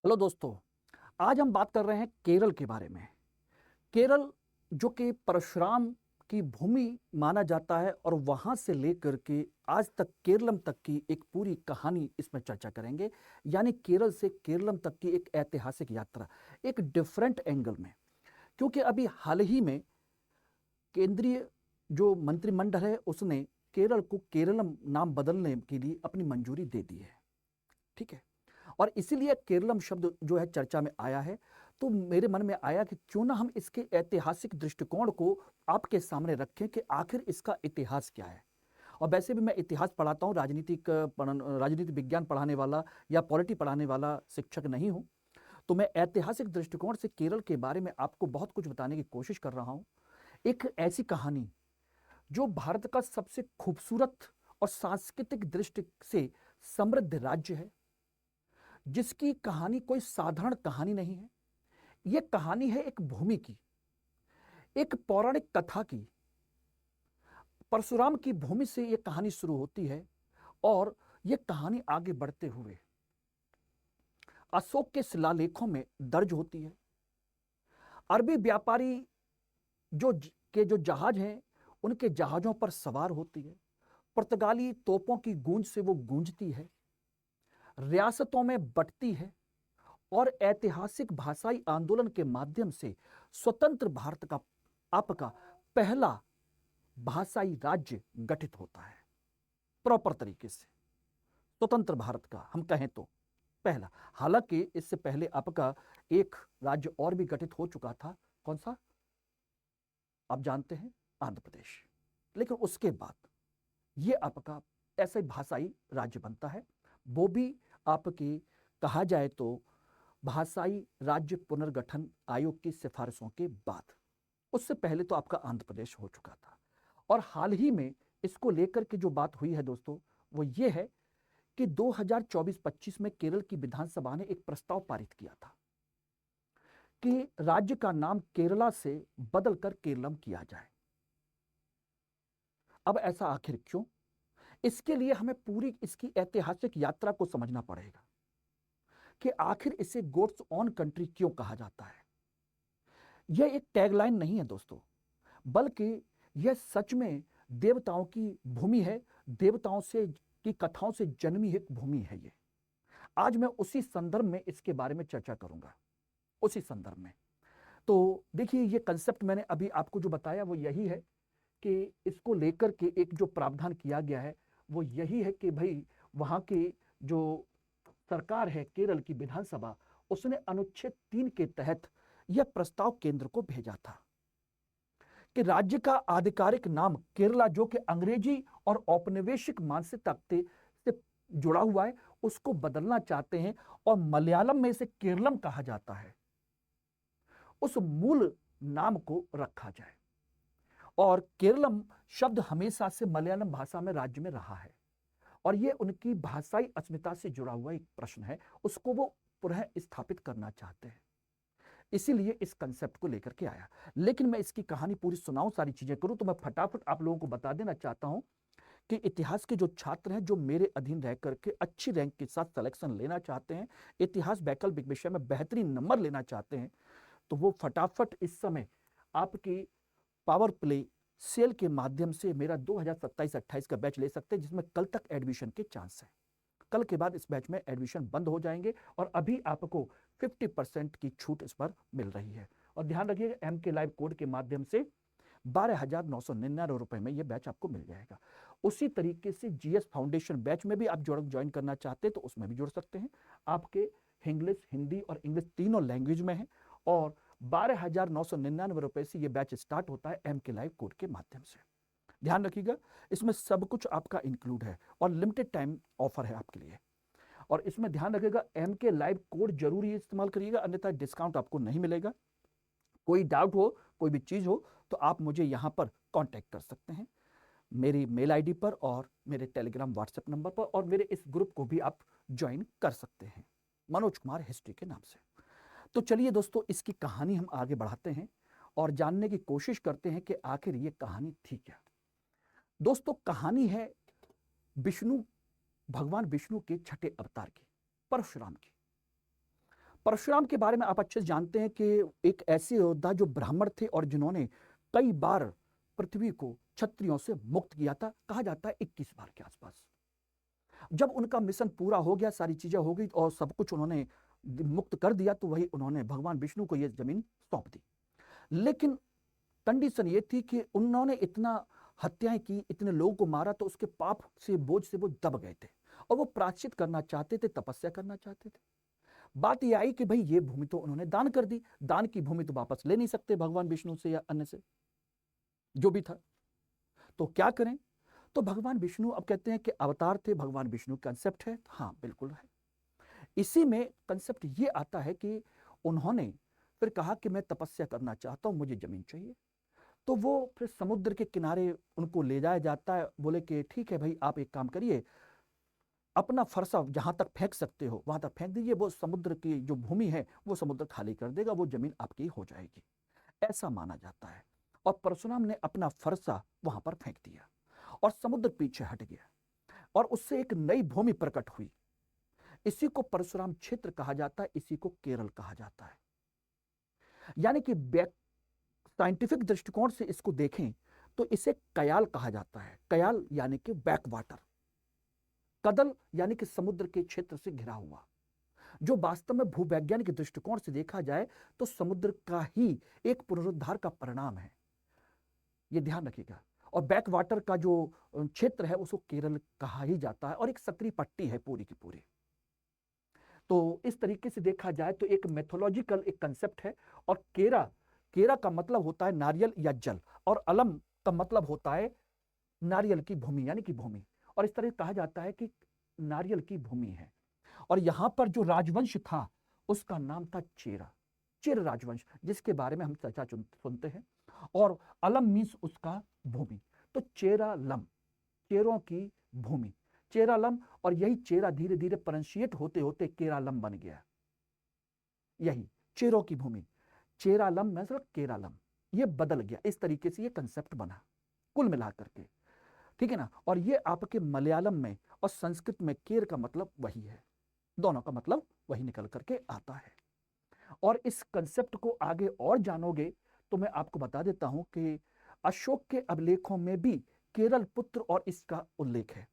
Hello दोस्तों। आज हम बात कर रहे हैं केरल के बारे में। केरल जो कि परशुराम की भूमि माना जाता है और वहां से लेकर के आज तक केरलम तक की एक पूरी कहानी इसमें चर्चा करेंगे। यानी केरल से केरलम तक की एक ऐतिहासिक यात्रा एक डिफरेंट एंगल में। क्योंकि अभी हाल ही में केंद्रीय जो मंत्रिमंडल है उसने केरल को केरलम नाम बदलने के लिए अपनी मंजूरी दे दी है। ठीक है। और इसीलिए केरलम शब्द जो है चर्चा में आया है। तो मेरे मन में आया कि क्यों ना हम इसके ऐतिहासिक दृष्टिकोण को आपके सामने रखें कि आखिर इसका इतिहास क्या है। और वैसे भी मैं इतिहास पढ़ाता हूँ, राजनीति विज्ञान पढ़ाने वाला या पॉलिटी पढ़ाने वाला शिक्षक नहीं हूँ। तो मैं ऐतिहासिक दृष्टिकोण से केरल के बारे में आपको बहुत कुछ बताने की कोशिश कर रहा हूँ। एक ऐसी कहानी जो भारत का सबसे खूबसूरत और सांस्कृतिक दृष्टि से समृद्ध राज्य है, जिसकी कहानी कोई साधारण कहानी नहीं है। यह कहानी है एक भूमि की, एक पौराणिक कथा की। परशुराम की भूमि से यह कहानी शुरू होती है और यह कहानी आगे बढ़ते हुए अशोक के शिलालेखों में दर्ज होती है। अरबी व्यापारी जो जहाज हैं, उनके जहाजों पर सवार होती है। पुर्तगाली तोपों की गूंज से वो गूंजती है, रियासतों में बंटती है और ऐतिहासिक भाषाई आंदोलन के माध्यम से स्वतंत्र भारत का आपका पहला भाषाई राज्य गठित होता है। प्रॉपर तरीके से स्वतंत्र भारत का हम कहें तो पहला। हालांकि इससे पहले आपका एक राज्य और भी गठित हो चुका था। कौन सा? आप जानते हैं, आंध्र प्रदेश। लेकिन उसके बाद यह आपका ऐसे भाषाई राज्य बनता है। वो भी आपकी कहा जाए तो भाषाई राज्य पुनर्गठन आयोग की सिफारिशों के बाद। उससे पहले तो आपका आंध्र प्रदेश हो चुका था। और हाल ही में इसको लेकर के जो बात हुई है दोस्तों, वो ये है कि 2024-25 में केरल की विधानसभा ने एक प्रस्ताव पारित किया था कि राज्य का नाम केरला से बदलकर केरलम किया जाए। अब ऐसा आखिर क्यों? इसके लिए हमें पूरी इसकी ऐतिहासिक यात्रा को समझना पड़ेगा कि आखिर इसे गोड्स ऑन कंट्री क्यों कहा जाता है। यह एक टैगलाइन नहीं है दोस्तों, बल्कि यह सच में देवताओं की भूमि है। देवताओं से की कथाओं से जन्मी एक भूमि है ये। आज मैं उसी संदर्भ में इसके बारे में चर्चा करूंगा, उसी संदर्भ में। तो देखिए, ये कंसेप्ट मैंने अभी आपको जो बताया वो यही है कि इसको लेकर के एक जो प्रावधान किया गया है वो यही है कि भाई वहां की जो सरकार है, केरल की विधानसभा, उसने अनुच्छेद 3 के तहत यह प्रस्ताव केंद्र को भेजा था कि राज्य का आधिकारिक नाम केरला, जो कि अंग्रेजी और औपनिवेशिक मानसिकता से जुड़ा हुआ है, उसको बदलना चाहते हैं और मलयालम में इसे केरलम कहा जाता है, उस मूल नाम को रखा जाए। और केरलम शब्द हमेशा से मलयालम भाषा में राज्य में रहा है और यह उनकी भाषाई अस्मिता से जुड़ा हुआ एक प्रश्न है, उसको वो पुनः स्थापित करना चाहते हैं। इसीलिए इस कंसेप्ट को लेकर के आया। लेकिन मैं इसकी कहानी पूरी सुनाऊं, सारी चीजें करूं, तो मैं फटाफट आप लोगों को बता देना चाहता हूं कि इतिहास के जो छात्र हैं, जो मेरे अधीन रह करके अच्छी रैंक के साथ सिलेक्शन लेना चाहते हैं, इतिहास वैकल्पिक विषय में बेहतरीन नंबर लेना चाहते हैं, तो वो फटाफट इस समय आपकी पावर प्ले सेल के माध्यम से मेरा 2027-28 का बैच ले सकते हैं, जिसमें कल तक एडमिशन के चांस है। कल के बाद इस बैच में एडमिशन बंद हो जाएंगे और अभी आपको 50% की छूट इस पर मिल रही है। और ध्यान रखिएगा, एम के लाइव कोड के माध्यम से 12,999 रुपए में यह बैच आपको मिल जाएगा। उसी तरीके से जीएस फाउंडेशन बैच में भी आप ज्वाइन करना चाहते हैं तो उसमें भी जुड़ सकते हैं। आपके इंग्लिश, हिंदी और इंग्लिश तीनों लैंग्वेज में है और 12,999 रुपए से यह बैच स्टार्ट होता है एम के लाइव कोड के माध्यम से। ध्यान रखिएगा, इसमें सब कुछ आपका इंक्लूड है और लिमिटेड टाइम ऑफर है आपके लिए। और इसमें ध्यान रखिएगा, एम के लाइव कोड जरूरी इस्तेमाल करिएगा, अन्यथा डिस्काउंट आपको नहीं मिलेगा। कोई डाउट हो, कोई भी चीज हो, तो आप मुझे यहां पर कांटेक्ट कर सकते हैं, मेरी मेल आईडी पर और मेरे टेलीग्राम व्हाट्सएप नंबर पर, और मेरे इस ग्रुप को भी आप ज्वाइन कर सकते हैं, मनोज कुमार हिस्ट्री के नाम से। तो चलिए दोस्तों, इसकी कहानी हम आगे बढ़ाते हैं और जानने की कोशिश करते हैं कि आखिर ये कहानी थी क्या। दोस्तों, कहानी है विष्णु, भगवान विष्णु के छठे अवतार की, परशुराम की। परशुराम के बारे में आप अच्छे से जानते हैं कि एक ऐसे योद्धा जो ब्राह्मण थे और जिन्होंने कई बार पृथ्वी को क्षत्रियों से मुक्त किया था, कहा जाता है 21 बार के आसपास। जब उनका मिशन पूरा हो गया, सारी चीजें हो गई और सब कुछ उन्होंने मुक्त कर दिया, तो वही उन्होंने भगवान विष्णु को यह जमीन सौंप दी। लेकिन कंडीशन ये थी कि उन्होंने इतना हत्याएं की, इतने लोगों को मारा, तो उसके पाप से बोझ से वो दब गए थे और वो प्रायश्चित करना चाहते थे, तपस्या करना चाहते थे। बात यह आई कि भाई ये भूमि तो उन्होंने दान कर दी, दान की भूमि तो वापस ले नहीं सकते भगवान विष्णु से या अन्य से, जो भी था, तो क्या करें। तो भगवान विष्णु अब कहते हैं कि अवतार थे, भगवान विष्णु कंसेप्ट है, हाँ बिल्कुल है। इसी में कंसेप्ट ये आता है कि उन्होंने फिर कहा कि मैं तपस्या करना चाहता हूं, मुझे जमीन चाहिए। तो वो फिर समुद्र के किनारे उनको ले जाया जाता है, बोले कि ठीक है भाई, आप एक काम करिए, अपना फरसा जहां तक फेंक सकते हो वहां तक फेंक दीजिए, वो समुद्र की जो भूमि है वो समुद्र खाली कर देगा, वो जमीन आपकी हो जाएगी, ऐसा माना जाता है। और परशुराम ने अपना फरसा वहां पर फेंक दिया और समुद्र पीछे हट गया और उससे एक नई भूमि प्रकट हुई। इसी को परशुराम क्षेत्र कहा जाता है, इसी को केरल कहा जाता है। यानी कि साइंटिफिक दृष्टिकोण से इसको देखें तो इसे कयाल कहा जाता है। कयाल यानी कि बैक वाटर, कदल यानी कि समुद्र के क्षेत्र से घिरा हुआ, जो वास्तव में भूवैज्ञानिक दृष्टिकोण से देखा जाए तो समुद्र का ही एक पुनरुद्धार का परिणाम है, यह ध्यान रखिएगा। और बैक वाटर का जो क्षेत्र है उसको केरल कहा ही जाता है और एक सक्रिय पट्टी है पूरी की पूरी। तो इस तरीके से देखा जाए तो एक मैथोलॉजिकल एक कंसेप्ट है। और केरा, केरा का मतलब होता है नारियल या जल, और अलम का मतलब होता है नारियल की भूमि यानी कि भूमि, और इस तरह कहा जाता है कि नारियल की भूमि है। और यहां पर जो राजवंश था उसका नाम था चेरा, चेर राजवंश, जिसके बारे में हम चर्चा सुनते हैं। और अलम मीन्स उसका भूमि, तो चेरालम, चेरों की भूमि, चेरालम। और यही चेरा धीरे धीरे प्रोनाउंशिएट होते होते केरालम बन गया, यही चेरों की भूमि, चेरालम मतलब केरालम, ये बदल गया। इस तरीके से ये कंसेप्ट बना कुल मिलाकर के, ठीक है ना। और ये आपके मलयालम में और संस्कृत में केर का मतलब वही है, दोनों का मतलब वही निकल करके आता है। और इस कंसेप्ट को आगे और जानोगे तो मैं आपको बता देता हूं कि अशोक के अभिलेखों में भी केरल पुत्र और इसका उल्लेख है।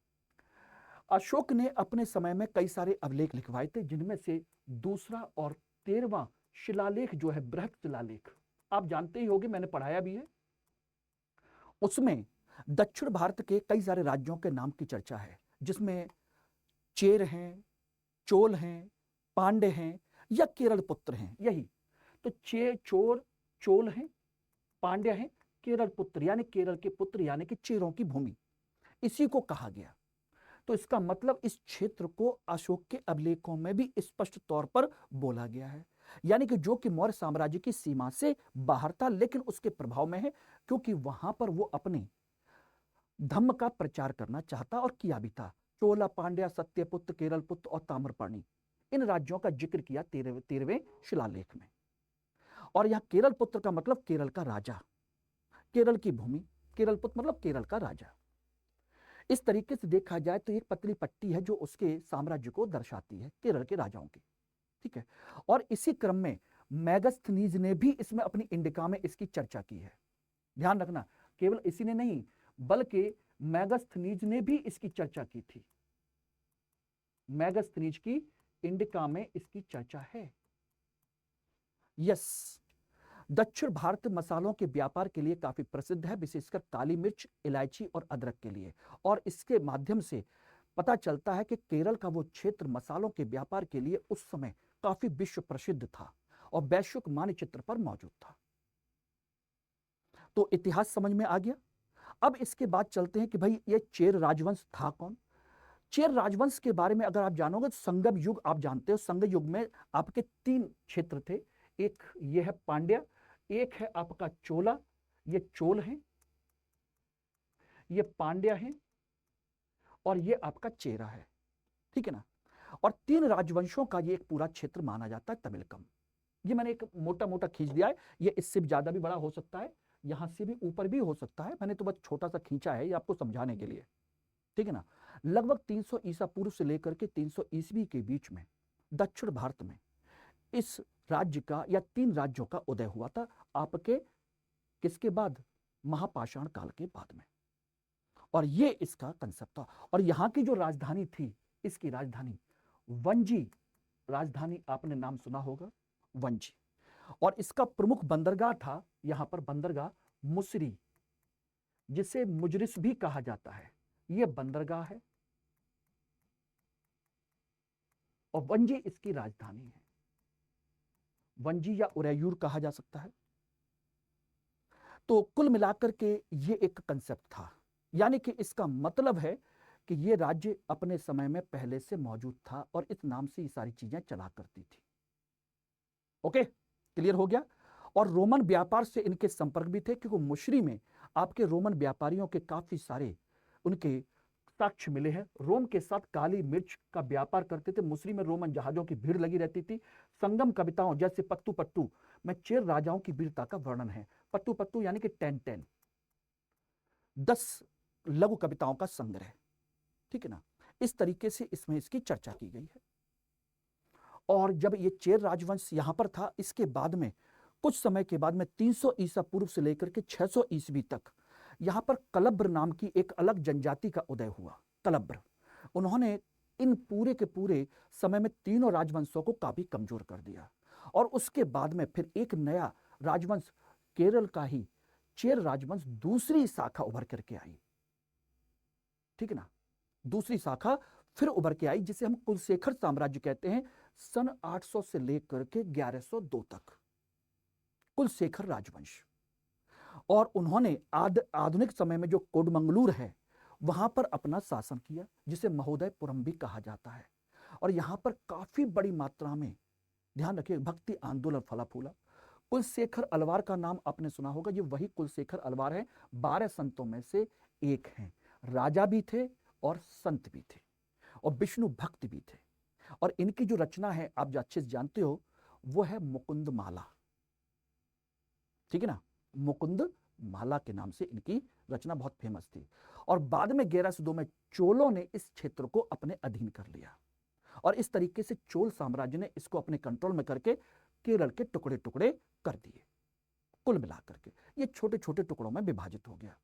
अशोक ने अपने समय में कई सारे अभिलेख लिखवाए थे, जिनमें से दूसरा और 13वां शिलालेख जो है बृहत शिलालेख, आप जानते ही होंगे, मैंने पढ़ाया भी है। उसमें दक्षिण भारत के कई सारे राज्यों के नाम की चर्चा है, जिसमें चेर हैं, चोल हैं, पांडे हैं या केरल पुत्र हैं, यही तो चोर, चोल हैं, पांड्या हैं, केरल पुत्र यानी केरल के पुत्र यानी कि चेरों की भूमि, इसी को कहा गया। तो इसका मतलब इस क्षेत्र को अशोक के अभिलेखों में भी स्पष्ट तौर पर बोला गया है, यानी कि जो कि मौर्य साम्राज्य की सीमा से बाहर था लेकिन उसके प्रभाव में है, क्योंकि वहां पर वो अपने धम्म का प्रचार करना चाहता और किया भी था। चोला, पांड्या, सत्यपुत्र, केरल पुत्र और ताम्रपर्णी, इन राज्यों का जिक्र किया 13वें शिलालेख में। और यहां केरल पुत्र का मतलब केरल का राजा, केरल की भूमि, केरल पुत्र मतलब केरल का राजा। इस तरीके से देखा जाए तो एक पतली पट्टी है जो उसके साम्राज्य को दर्शाती है, केरल के राजाओं की, ठीक है। और इसी क्रम में मैगस्थनीज ने भी इसमें अपनी इंडिका में इसकी चर्चा की है, ध्यान रखना, केवल इसी ने नहीं बल्कि मैगस्थनीज ने भी इसकी चर्चा की थी। मैगस्थनीज की इंडिका में इसकी चर्चा है। यस, दक्षिण भारत मसालों के व्यापार के लिए काफी प्रसिद्ध है, विशेषकर काली मिर्च, इलायची और अदरक के लिए। और इसके माध्यम से पता चलता है कि केरल का वो क्षेत्र मसालों के व्यापार के लिए उस समय काफी विश्व प्रसिद्ध था और वैश्विक मानचित्र पर मौजूद था। तो इतिहास समझ में आ गया। अब इसके बाद चलते हैं कि भाई ये चेर राजवंश था कौन। चेर राजवंश के बारे में अगर आप जानोगे तो संगम युग आप जानते हो, संगम युग में आपके 3 क्षेत्र थे, एक ये है पांड्या, एक है आपका चोला, ये चोल है, ये पांड्या है, और ये आपका चेरा है, ठीक है ना। और 3 राजवंशों का ये एक पूरा क्षेत्र माना जाता है तमिलकम। ये मैंने एक मोटा मोटा खींच दिया है, ये इससे ज्यादा भी बड़ा हो सकता है, यहां से भी ऊपर भी हो सकता है, मैंने तो बस छोटा सा खींचा है ये आपको समझाने के लिए, ठीक है ना। लगभग 300 ईसा पूर्व से लेकर के 300 ईस्वी के बीच में दक्षिण भारत में इस राज्य का या 3 राज्यों का उदय हुआ था आपके किसके बाद? महापाषाण काल के बाद में। और ये इसका कंसेप्ट था। और यहां की जो राजधानी थी, इसकी राजधानी वंजी राजधानी, आपने नाम सुना होगा, वंजी। और इसका प्रमुख बंदरगाह था यहां पर बंदरगाह मुसरी, जिसे मुजरिस भी कहा जाता है। यह बंदरगाह है और वंजी इसकी राजधानी है। वंजी या उरैयूर कहा जा सकता है। तो कुल मिलाकर के ये एक कंसेप्ट था, यानी कि इसका मतलब है कि ये राज्य अपने समय में पहले से मौजूद था और इस नाम से ये सारी चीजें चला करती थी। ओके, क्लियर हो गया। और रोमन व्यापार से इनके संपर्क भी थे, क्योंकि मुशरी में आपके रोमन व्यापारियों के काफी सारे उनके साक्ष्य मिले हैं। रोम के साथ काली मिर्च का व्यापार करते थे। मुसरी में रोमन जहाजों की भीड़ लगी रहती थी। संगम कविताओं जैसे पत्तू पट्टू में चेर राजाओं की वीरता का वर्णन है। पत्तू पट्टू यानी कि 10 लघु कविताओं का संग्रह, ठीक है ना। इस तरीके से इसमें इसकी चर्चा की गई है। और जब ये चेर राजवंश यहां पर था, इसके बाद में कुछ समय के बाद में 300 ईसा पूर्व से लेकर के 600 ईस्वी तक यहां पर कलब्र नाम की एक अलग जनजाति का उदय हुआ। कलब्र, उन्होंने इन पूरे के पूरे समय में तीनों राजवंशों को काफी कमजोर कर दिया। और उसके बाद में फिर एक नया राजवंश, केरल का ही चेर राजवंश, दूसरी शाखा उभर करके आई, ठीक है ना। दूसरी शाखा फिर उभर के आई, जिसे हम कुलशेखर साम्राज्य कहते हैं। सन 800 से लेकर के 1102 तक कुलशेखर राजवंश। और उन्होंने आधुनिक समय में जो कोडमंगलूर है वहां पर अपना शासन किया, जिसे महोदयपुरम भी कहा जाता है। और यहां पर काफी बड़ी मात्रा में, ध्यान रखिए, भक्ति आंदोलन फला फूला। कुलशेखर अलवार का नाम आपने सुना होगा। ये वही कुलशेखर अलवार है, 12 संतों में से एक हैं। राजा भी थे और संत भी थे और विष्णु भक्त भी थे। और इनकी जो रचना है आप जो अच्छे से जानते हो, वो है मुकुंद माला, ठीक है ना। मुकुंद माला के नाम से इनकी रचना बहुत फेमस थी। और बाद में 1102 में चोलों ने इस क्षेत्र को अपने अधीन कर लिया। और इस तरीके से चोल साम्राज्य ने इसको अपने कंट्रोल में करके केरल के टुकड़े टुकड़े कर दिए। कुल मिलाकर के ये छोटे छोटे टुकड़ों में विभाजित हो गया।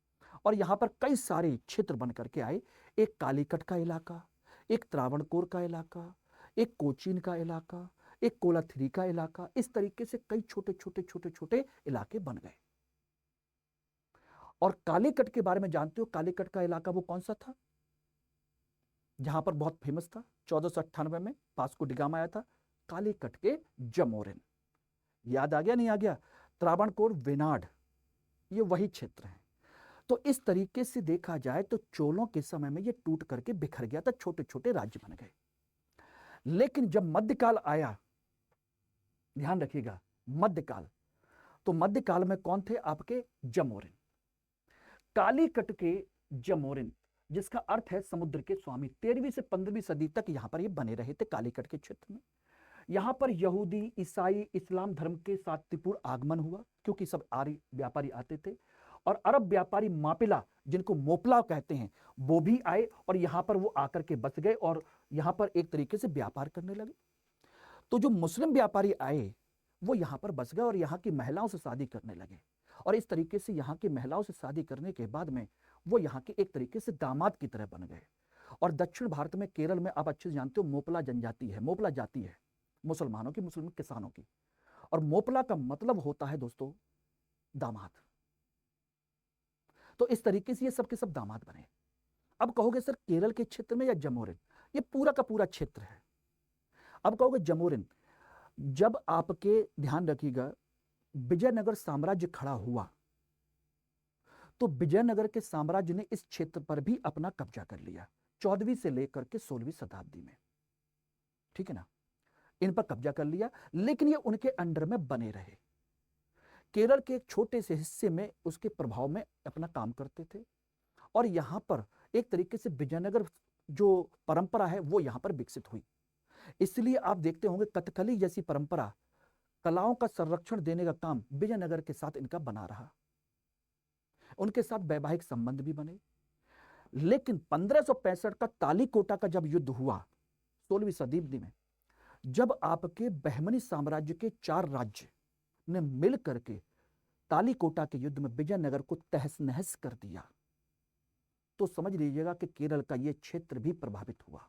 और यहां पर कई सारे क्षेत्र बन करके आए। एक कालीकट का इलाका, एक त्रावणकोर का इलाका, एक कोचीन का इलाका, एक कोलाथिरी का इलाका। इस तरीके से कई छोटे छोटे छोटे छोटे इलाके बन गए। और कालीकट के बारे में जानते हो, कालीकट का इलाका वो कौन सा था जहां पर बहुत फेमस था? 1498 में वास्को डी गामा आया था। कालीकट के जमोरिन, याद आ गया नहीं आ गया? त्रावणकोर, वेनाड, ये वही क्षेत्र है। तो इस तरीके से देखा जाए तो चोलों के समय में ये टूट करके बिखर गया था, छोटे छोटे राज्य बन गए। लेकिन जब मध्यकाल आया, ध्यान रखिएगा, मध्यकाल, तो मध्यकाल में कौन थे? आपके जमोरिन। कालीकट के जमोरिन, जिसका अर्थ है समुद्र के स्वामी, 13वीं से 15वीं सदी तक यहां पर ये बने रहे थे कालीकट के क्षेत्र में। यहां पर यहूदी, ईसाई, इस्लाम धर्म के शांतिपूर्ण आगमन हुआ, क्योंकि सब आर्य व्यापारी आते थे। और अरब व्यापारी मापिला, जिनको मोपला कहते हैं, वो भी आए और यहां पर वो आकर के बस गए और यहां पर एक तरीके से व्यापार करने लगे। तो जो मुस्लिम व्यापारी आए वो यहां पर बस गए और यहां की महिलाओं से शादी करने लगे। और इस तरीके से यहां की महिलाओं से शादी करने के बाद में वो यहां के एक तरीके से दामाद की तरह बन गए। और दक्षिण भारत में केरल में आप अच्छे से जानते हो, मोपला जनजाति है, मोपला जाति है मुसलमानों की, मुस्लिम किसानों की। और मोपला का मतलब होता है दोस्तों दामाद। तो इस तरीके से ये सब के सब दामाद बने। अब कहोगे सर केरल के क्षेत्र में या जमोरिन? ये पूरा का पूरा क्षेत्र है। अब कहोगे जमोरिन, जब आपके, ध्यान रखिएगा, विजयनगर साम्राज्य खड़ा हुआ तो विजयनगर के साम्राज्य ने इस क्षेत्र पर भी अपना कब्जा कर लिया 14वीं से लेकर के 16वीं शताब्दी में, ठीक है ना। इन पर कब्जा कर लिया, लेकिन ये उनके अंडर में बने रहे। केरल के एक छोटे से हिस्से में उसके प्रभाव में अपना काम करते थे। और यहां पर एक तरीके से विजयनगर जो परंपरा है वो यहां पर विकसित हुई। इसलिए आप देखते होंगे कथकली जैसी परंपरा, कलाओं का संरक्षण देने का काम विजयनगर के साथ इनका बना रहा। उनके साथ वैवाहिक संबंध भी बने। लेकिन 1565 का तालीकोटा का जब युद्ध हुआ 16वीं शताब्दी में, जब आपके बहमनी साम्राज्य के 4 राज्य ने मिल करके तालीकोटा के युद्ध में विजयनगर को तहस नहस कर दिया, तो समझ लीजिएगा कि केरल का यह क्षेत्र भी प्रभावित हुआ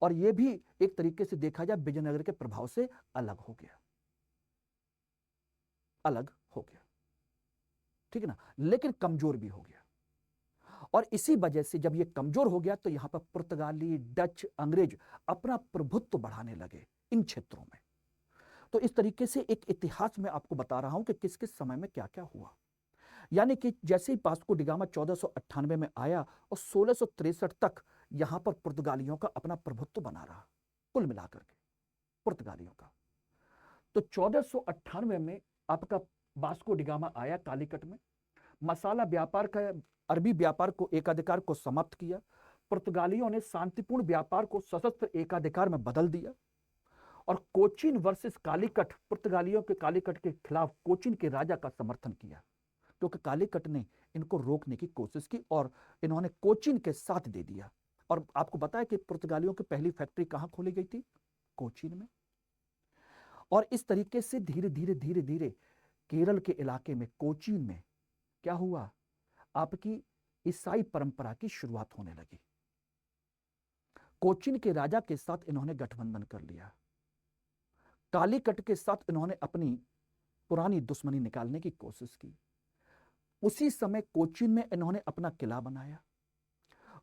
और यह भी एक तरीके से देखा जाए विजयनगर के प्रभाव से अलग हो गया, ठीक है ना, लेकिन कमजोर भी हो गया। और इसी वजह से जब यह कमजोर हो गया तो यहां पर पुर्तगाली, डच, अंग्रेज अपना प्रभुत्व बढ़ाने लगे इन क्षेत्रों में। तो इस तरीके से एक इतिहास में आपको बता रहा हूं कि किस किस समय में क्या क्या हुआ। यानी कि जैसे ही वास्को डी गामा 1498 में आया और 1663 तक यहां पर पुर्तगालियों का अपना प्रभुत्व बना रहा, कुल मिलाकर के पुर्तगालियों का। तो 1498 में आपका वास्को डी गामा आया कालीकट में, मसाला व्यापार का, अरबी व्यापार को, एकाधिकार को समाप्त किया। पुर्तगालियों ने शांतिपूर्ण व्यापार को सशस्त्र एकाधिकार में बदल दिया और कोचीन वर्सेस कालीकट, पुर्तगालियों के कालीकट के खिलाफ कोचीन के राजा का समर्थन किया, क्योंकि कालीकट ने इनको रोकने की कोशिश की और इन्होंने कोचीन के साथ दे दिया। और आपको बताया कि पुर्तगालियों की पहली फैक्ट्री कहां खोली गई थी? कोचीन में। और इस तरीके से धीरे धीरे धीरे धीरे केरल के इलाके में, कोचीन में क्या हुआ? आपकी ईसाई परंपरा की शुरुआत होने लगी। कोचीन के राजा के साथ इन्होंने गठबंधन कर लिया, कालीकट के साथ इन्होंने अपनी पुरानी दुश्मनी निकालने की कोशिश की। उसी समय कोचीन में इन्होंने अपना किला बनाया।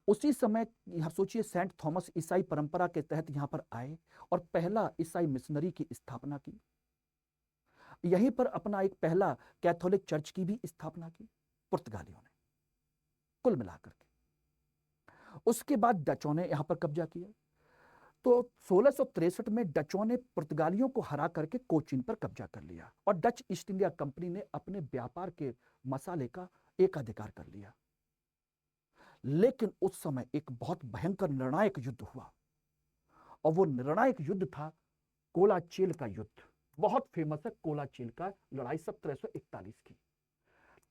उसी समय यहां सोचिए, सेंट थॉमस ईसाई परंपरा के तहत यहां पर आए और पहला ईसाई मिशनरी की स्थापना की। यहीं पर अपना एक पहला कैथोलिक चर्च की भी स्थापना की पुर्तगालियों ने, कुल मिलाकर के। उसके बाद डचों ने यहां पर कब्जा किया। तो 1663 में डचों ने पुर्तगालियों को हरा करके कोचीन पर कब्जा कर लिया और डच ईस्ट इंडिया कंपनी ने अपने व्यापार के मसाले का एकाधिकार कर लिया। लेकिन उस समय एक बहुत भयंकर निर्णायक युद्ध हुआ और वो निर्णायक युद्ध था कोलाचेल का युद्ध। बहुत फेमस है कोलाचेल का लड़ाई 1741 की।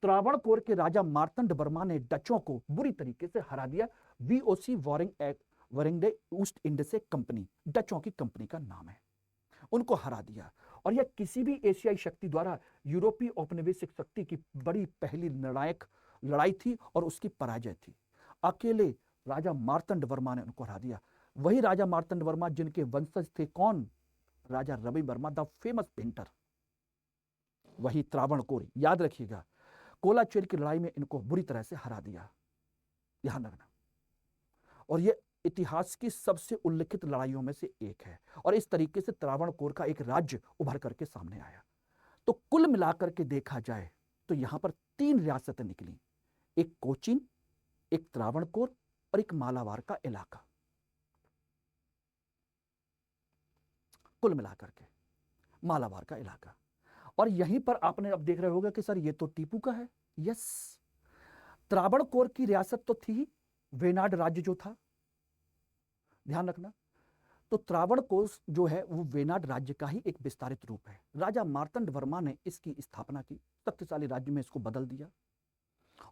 त्रावणकोर के राजा मार्तंड वर्मा ने डचों को बुरी तरीके से हरा दिया। वीओसी वॉरिंगडे ईस्ट इंडिया कंपनी, डचों की कंपनी का नाम है, उनको हरा दिया। और यह किसी भी एशियाई शक्ति द्वारा यूरोपीय औपनिवेशिक शक्ति की बड़ी पहली निर्णायक लड़ाई थी और उसकी पराजय थी। अकेले राजा मार्तंड वर्मा ने उनको हरा दिया। वही राजा मार्तंड वर्मा जिनके वंशज थे कौन? Raja Ravi Varma, the famous painter. वही त्रावणकोर, याद रखिएगा, कोलाचेल की लड़ाई में इनको बुरी तरह से हरा दिया, ध्यान रखना। और यह इतिहास की सबसे उल्लेखित लड़ाइयों में से एक है और इस तरीके से त्रावणकोर का एक राज्य उभर करके सामने आया। तो कुल मिलाकर के देखा जाए तो यहां पर 3 रियासतें निकली, एक कोचीन, एक त्रावणकोर और एक मालाबार का इलाका। कुल मिलाकर के मालाबार का इलाका। और यहीं पर आपने अब देख रहे होगा कि सर ये तो टीपू का है। यस, त्रावणकोर की रियासत तो थी, वेनाड राज्य जो था, ध्यान रखना। तो त्रावणकोर जो है वो वेनाड राज्य का ही एक विस्तारित रूप है। राजा मार्तंड वर्मा ने इसकी स्थापना की, शक्तिशाली राज्य में इसको बदल दिया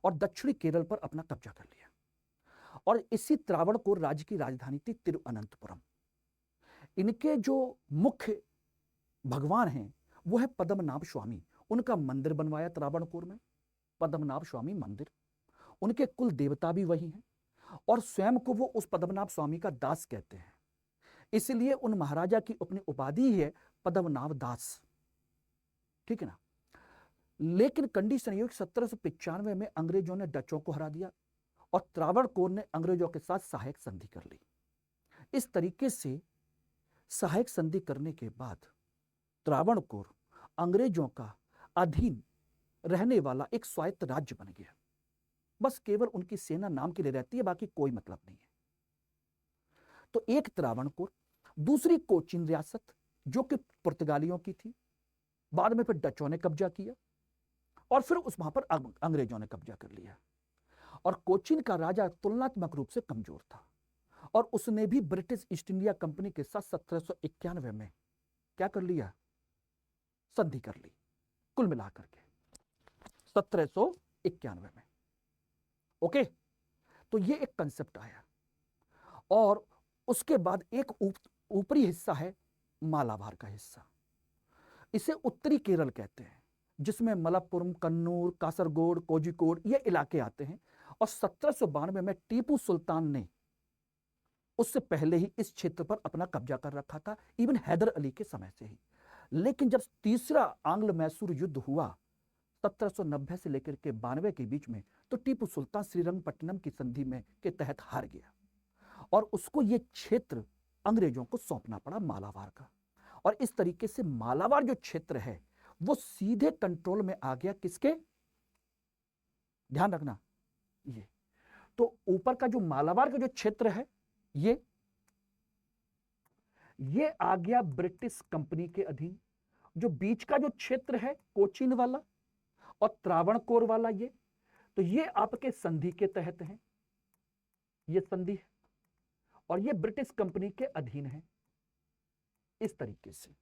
और दक्षिणी केरल पर अपना कब्जा कर लिया। और इसी त्रावणकोर राज्य की राजधानी थी तिरुअनंतपुरम। इनके जो मुख्य भगवान हैं वो है पद्मनाभ स्वामी। उनका मंदिर बनवाया त्रावणकोर में, पद्मनाभ स्वामी मंदिर। उनके कुल देवता भी वही हैं और स्वयं को वो उस पद्मनाभ स्वामी का दास कहते हैं। इसलिए उन महाराजा की अपनी उपाधि है पद्मनाभ दास, ठीक है ना। लेकिन कंडीशन ये 1795 में अंग्रेजों ने डचों को हरा दिया और त्रावणकोर ने अंग्रेजों के साथ सहायक संधि कर ली। इस तरीके से सहायक संधि करने के बाद त्रावणकोर अंग्रेजों का अधीन रहने वाला एक स्वायत्त राज्य बन गया। बस केवल उनकी सेना नाम के लिए रहती है, बाकी कोई मतलब नहीं है। तो एक त्रावणकोर, दूसरी कोचीन रियासत जो कि पुर्तगालियों की थी, बाद में फिर डचों ने कब्जा किया और फिर उस वहां पर अंग्रेजों ने कब्जा कर लिया। और कोचीन का राजा तुलनात्मक रूप से कमजोर था और उसने भी ब्रिटिश ईस्ट इंडिया कंपनी के साथ 1791 में क्या कर लिया? संधि कर ली, कुल मिलाकर के 1791 में। ओके, तो ये एक कंसेप्ट आया और उसके बाद एक ऊपरी हिस्सा है मालाबार का हिस्सा, इसे उत्तरी केरल कहते हैं, जिसमें मलप्पुरम, कन्नूर, कासरगोड, कोझिकोड ये इलाके आते हैं। और 1792 में टीपू सुल्तान ने उससे पहले ही इस क्षेत्र पर अपना कब्जा कर रखा था, इवन हैदर अली के समय से ही। लेकिन जब तीसरा आंग्ल मैसूर युद्ध हुआ 1790 से लेकर के 92 के बीच में, तो टीपू सुल्तान श्रीरंगपट्टनम की संधि में के तहत हार गया और उसको ये क्षेत्र अंग्रेजों को सौंपना पड़ा मालाबार का। और इस तरीके से मालाबार जो क्षेत्र है वो सीधे कंट्रोल में आ गया किसके, ध्यान रखना, ये तो ऊपर का जो मालाबार का जो क्षेत्र है ये आ गया ब्रिटिश कंपनी के अधीन। जो बीच का जो क्षेत्र है कोचीन वाला और त्रावणकोर वाला, ये आपके संधि के तहत है, ये संधि है और ये ब्रिटिश कंपनी के अधीन है। इस तरीके से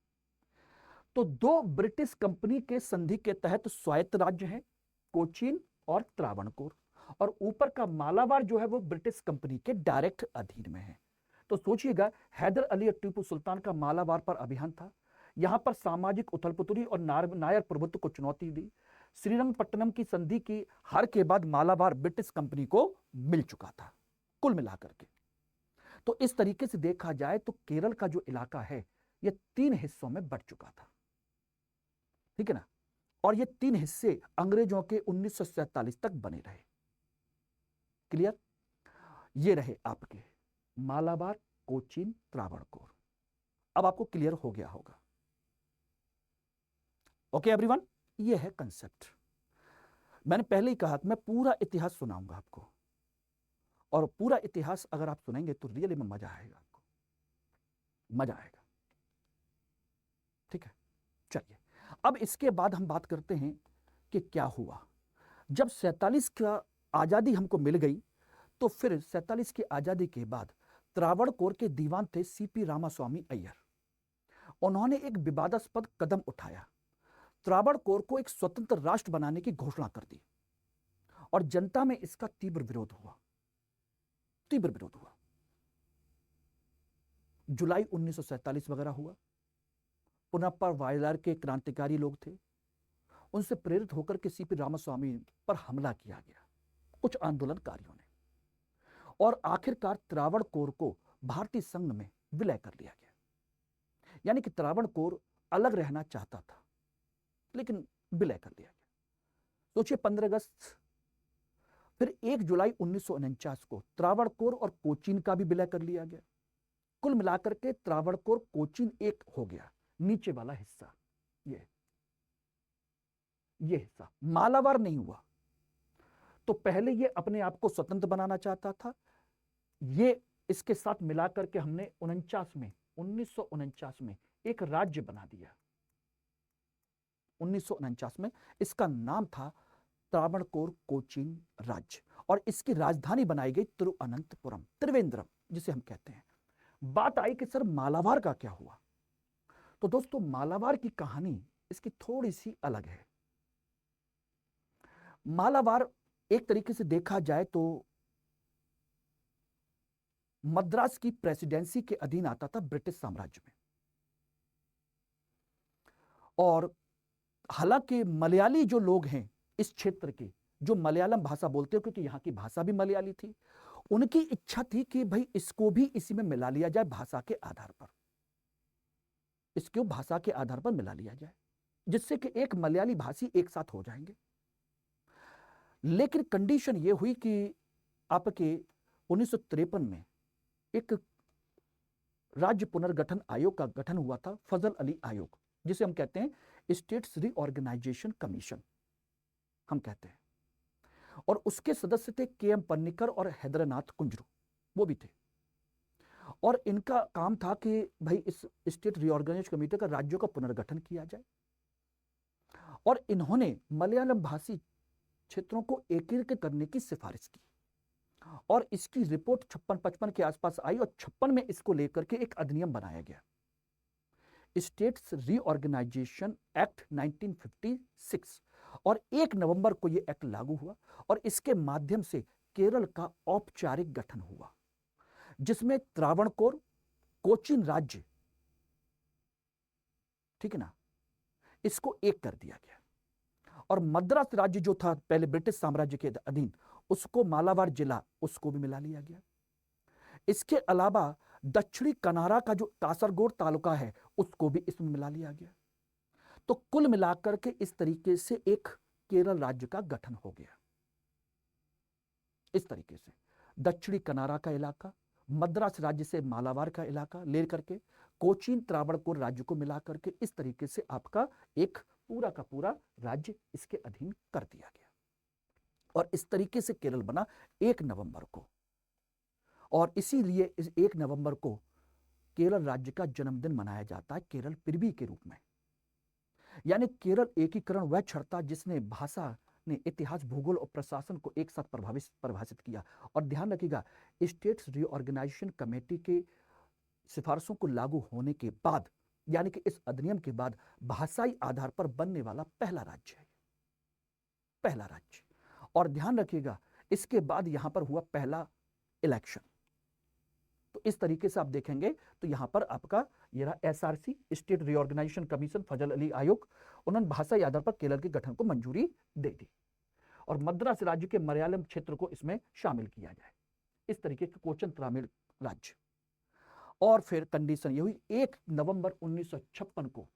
तो दो ब्रिटिश कंपनी के संधि के तहत स्वायत्त राज्य हैं, कोचीन और त्रावणकोर, और ऊपर का मालाबार जो है वो ब्रिटिश कंपनी के डायरेक्ट अधीन में है। तो सोचिएगा, हैदर अली और टीपू सुल्तान का मालाबार पर अभियान था। यहां पर सामाजिक उथलपुथली और नायर प्रभुत्व को चुनौती दी। श्रीरंगपट्टनम की संधि की हार के बाद मालाबार ब्रिटिश कंपनी को मिल चुका था कुल मिलाकर के। तो इस तरीके से देखा जाए तो केरल का जो इलाका है यह 3 हिस्सों में बंट चुका था, ठीक है ना। और ये 3 हिस्से अंग्रेजों के 1947 तक बने रहे। क्लियर? ये रहे आपके मालाबार, कोचीन, त्रावणकोर। अब आपको क्लियर हो गया होगा। ओके एवरीवन, ये है कंसेप्ट। मैंने पहले ही कहा कि मैं पूरा इतिहास सुनाऊंगा आपको, और पूरा इतिहास अगर आप सुनेंगे तो रियली में मजा आएगा, आपको मजा आएगा। ठीक है, चलिए अब इसके बाद हम बात करते हैं कि क्या हुआ जब 47 का आजादी हमको मिल गई। तो फिर 47 की आजादी के बाद त्रावणकोर के दीवान थे सीपी रामास्वामी अय्यर। उन्होंने एक विवादास्पद कदम उठाया, त्रावणकोर को एक स्वतंत्र राष्ट्र बनाने की घोषणा कर दी, और जनता में इसका तीव्र विरोध हुआ। जुलाई 1947 वगैरह हुआ। पुनप्पा वायलार के क्रांतिकारी लोग थे, उनसे प्रेरित होकर के सीपी रामास्वामी पर हमला किया गया कुछ आंदोलनकारियों ने, और आखिरकार त्रावणकोर को भारतीय संघ में विलय कर लिया गया। यानी कि त्रावणकोर अलग रहना चाहता था लेकिन विलय कर दिया गया। सोचिए, 15 अगस्त, फिर 1 जुलाई 1949 को त्रावणकोर और कोचीन का भी विलय कर लिया गया। कुल मिलाकर के त्रावणकोर कोचीन एक हो गया। नीचे वाला हिस्सा ये हिस्सा मालाबार नहीं हुआ। तो पहले ये अपने आप को स्वतंत्र बनाना चाहता था, ये इसके साथ मिलाकर के हमने 1949 में एक राज्य बना दिया। 1949 में इसका नाम था त्रावणकोर कोचीन राज्य, और इसकी राजधानी बनाई गई तिरुअनंतपुरम, त्रिवेंद्रम जिसे हम कहते हैं। बात आई कि सर मालाबार का क्या हुआ। तो दोस्तों, मालाबार की कहानी इसकी थोड़ी सी अलग है। मालाबार एक तरीके से देखा जाए तो मद्रास की प्रेसिडेंसी के अधीन आता था ब्रिटिश साम्राज्य में। और हालांकि मलयाली जो लोग हैं इस क्षेत्र के, जो मलयालम भाषा बोलते हो, क्योंकि यहां की भाषा भी मलयाली थी, उनकी इच्छा थी कि भाई इसको भी इसी में मिला लिया जाए, भाषा के आधार पर इसको भाषा के आधार पर मिला लिया जाए, जिससे कि एक मलयाली भाषी एक साथ हो जाएंगे। लेकिन कंडीशन यह हुई कि आपके 1953 में एक राज्य पुनर्गठन आयोग का गठन हुआ था, फजल अली आयोग, जिसे हम कहते हैं स्टेट्स रीऑर्गेनाइजेशन कमीशन हम कहते हैं। और उसके सदस्य थे के.एम. पन्नीकर और हैदरनाथ कुंजरू, वो भी थे। और इनका काम था कि भाई इस स्टेट रीऑर्गेनाइजेशन कमेटी का राज्यों का पुनर्गठन किया जाए। और इन्होंने मलयालम भाषी क्षेत्रों को एकीकृत करने की सिफारिश की, और इसकी रिपोर्ट 56-55 के आसपास आई, और 56 में इसको लेकर के एक अधिनियम बनाया गया, स्टेट्स रीऑर्गेनाइजेशन एक्ट 1956। और 1 नवंबर को यह एक्ट लागू हुआ, और इसके माध्यम से केरल का औपचारिक गठन हुआ, जिसमें त्रावणकोर, कोचीन राज्य, ठीक है ना, इसको एक कर दिया गया और मद्रास राज्य जो था पहले ब्रिटिश साम्राज्य के अधीन, उसको मालाबार जिला, उसको भी मिला लिया गया। इसके अलावा दक्षिणी कनारा का जो कासरगोड तालुका है उसको भी इसमें मिला लिया गया। तो कुल मिलाकर के इस तरीके से एक केरल राज्य का गठन हो गया। इस तरीके से दक्षिणी कनारा का इलाका, मद्रास राज्य से मालाबार का इलाका लेकर के कोचीन त्रावणकोर राज्य को मिलाकर के इस तरीके से आपका एक पूरा का पूरा राज्य इसके अधीन कर दिया गया। और इस तरीके से केरल बना 1 नवंबर को। और इसीलिए इस 1 नवंबर को केरल राज्य का जन्मदिन मनाया जाता है केरल पृथ्वी के रूप में। यानी केरल एकीकरण वह क्षण था जिसने भाषा ने इतिहास, भूगोल और प्रशासन को एक साथ परिभाषित किया। और ध्यान रखिएगा, स्टेट्स रीऑर्गेनाइजेशन कमेटी के सिफारिशों को लागू होने के बाद, यानी कि इस अधिनियम के बाद भाषाई आधार पर बनने वाला पहला राज्य है, पहला राज्य। और ध्यान रखिएगा, इसके बाद यहां पर हुआ पहला इलेक्शन। तो इस तरीके से आप देखेंगे तो यहां पर आपका ये रहा एसआरसी, स्टेट रीऑर्गेनाइजेशन कमीशन, फजल अली आयोग, उन्होंने भाषाई आधार पर केरल के गठन को मंजूरी दे दी और मद्रास राज्य के मलयालम क्षेत्र को इसमें शामिल किया जाए। इस तरीके के कोचीन तमिल राज्य। और फिर कंडीशन ये हुई 1 नवंबर 1956 को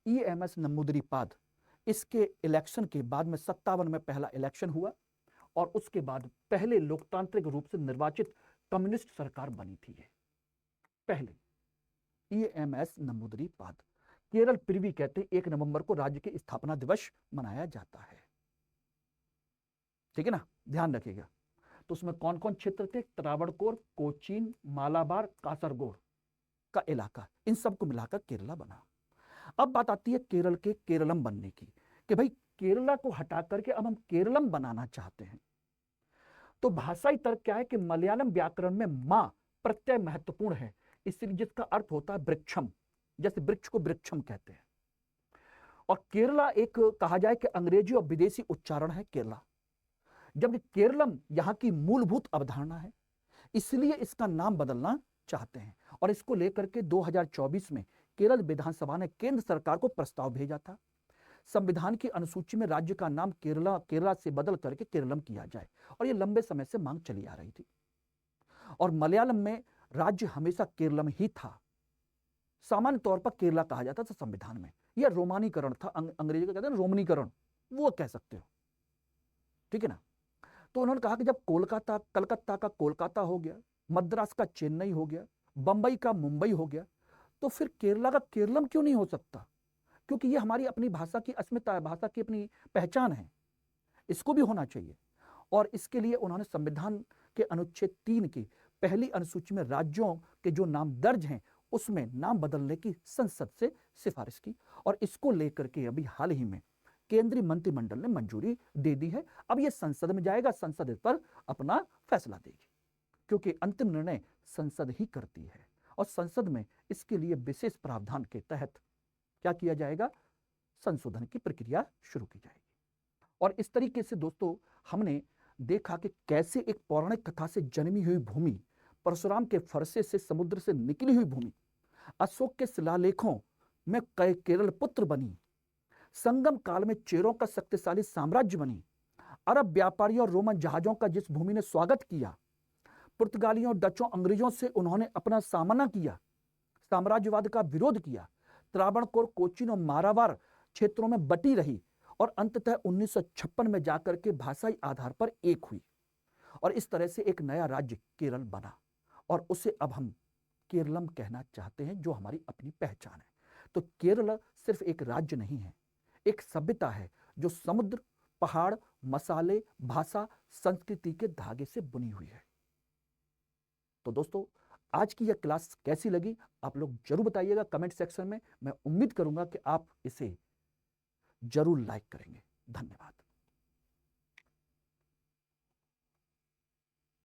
EMS नंबूदिरीपाद, इसके इलेक्शन के बाद में 57 में पहला इलेक्शन हुआ और उसके बाद पहले लोकतांत्रिक रूप से निर्वाचित कम्युनिस्ट सरकार बनी थी। पहले EMS नंबूदिरीपाद, केरल पृथ्वी कहते हैं 1 नवंबर को राज्य की स्थापना दिवस मनाया जाता है। ठीक है ना, ध्यान रखिएगा। तो उसमें कौन कौन क्षेत्र थे? त्रावणकोर, कोचीन, मालाबार, कासरगोड का इलाका, इन सबको मिलाकर केरला बना। अब बात आती है केरल के केरलम बनने की, कि भाई केरला को हटा करके अब हम केरलम बनाना चाहते हैं। तो भाषाई तर्क क्या है कि मलयालम व्याकरण में मां प्रत्यय महत्वपूर्ण है, इसलिए जिसका अर्थ होता है वृक्षम, जैसे वृक्ष को वृक्षम कहते हैं। और केरला एक कहा जाए कि अंग्रेजी और विदेशी उच्चारण है केरला, जबकि केरलम यहां की मूलभूत अवधारणा है, इसलिए इसका नाम बदलना चाहते हैं। और इसको लेकर के 2024 में केरल विधानसभा ने केंद्र सरकार को प्रस्ताव भेजा था, संविधान की अनुसूची में राज्य का नाम केरला से बदल करके केरलम किया जाए। और यह लंबे समय से मांग चली आ रही थी। और मलयालम में राज्य हमेशा केरलम ही था, सामान्य तौर पर केरला कहा जाता था संविधान में। यह रोमानीकरण था, अंग्रेजी का कहते हैं रोमनीकरण, वो कह सकते हो, ठीक है ना। तो उन्होंने कहा कि जब कलकत्ता का कोलकाता हो गया, मद्रास का चेन्नई हो गया, बंबई का मुंबई हो गया, तो फिर केरला का केरलम क्यों नहीं हो सकता? क्योंकि ये हमारी अपनी भाषा की अस्मिता है, भाषा की अपनी पहचान है, इसको भी होना चाहिए। और इसके लिए उन्होंने संविधान के अनुच्छेद 3 की पहली अनुसूची में राज्यों के जो नाम दर्ज हैं उसमें नाम बदलने की संसद से सिफारिश की। और इसको लेकर के अभी हाल ही में केंद्रीय मंत्रिमंडल ने मंजूरी दे दी है। अब यह संसद में जाएगा, संसद इस पर अपना फैसला देगी, क्योंकि अंतिम निर्णय संसद ही करती है। और संसद में इसके लिए विशेष प्रावधान के तहत क्या किया जाएगा? संशोधन की प्रक्रिया शुरू की जाएगी। और इस तरीके से दोस्तों हमने देखा कि कैसे एक पौराणिक कथा से जन्मी हुई भूमि, परशुराम के फरसे से समुद्र से निकली हुई भूमि, अशोक के शिलालेखों में केरल पुत्र बनी, संगम काल में चेरों का शक्तिशाली साम्राज्य बनी, अरब व्यापारियों और रोमन जहाजों का जिस भूमि ने स्वागत किया, पुर्तगालियों, डचों, अंग्रेजों से उन्होंने अपना सामना किया, साम्राज्यवाद का विरोध किया, त्रावणकोर, कोचीन और मालाबार क्षेत्रों में बटी रही और अंततः 1956 में जाकर के भाषाई आधार पर एक हुई। और इस तरह से एक नया राज्य केरल बना और उसे अब हम केरलम कहना चाहते हैं, जो हमारी अपनी पहचान है। तो केरल सिर्फ एक राज्य नहीं है, एक सभ्यता है जो समुद्र, पहाड़, मसाले, भाषा, संस्कृति के धागे से बुनी हुई है। तो दोस्तों आज की यह क्लास कैसी लगी आप लोग जरूर बताइएगा कमेंट सेक्शन में। मैं उम्मीद करूंगा कि आप इसे जरूर लाइक करेंगे। धन्यवाद।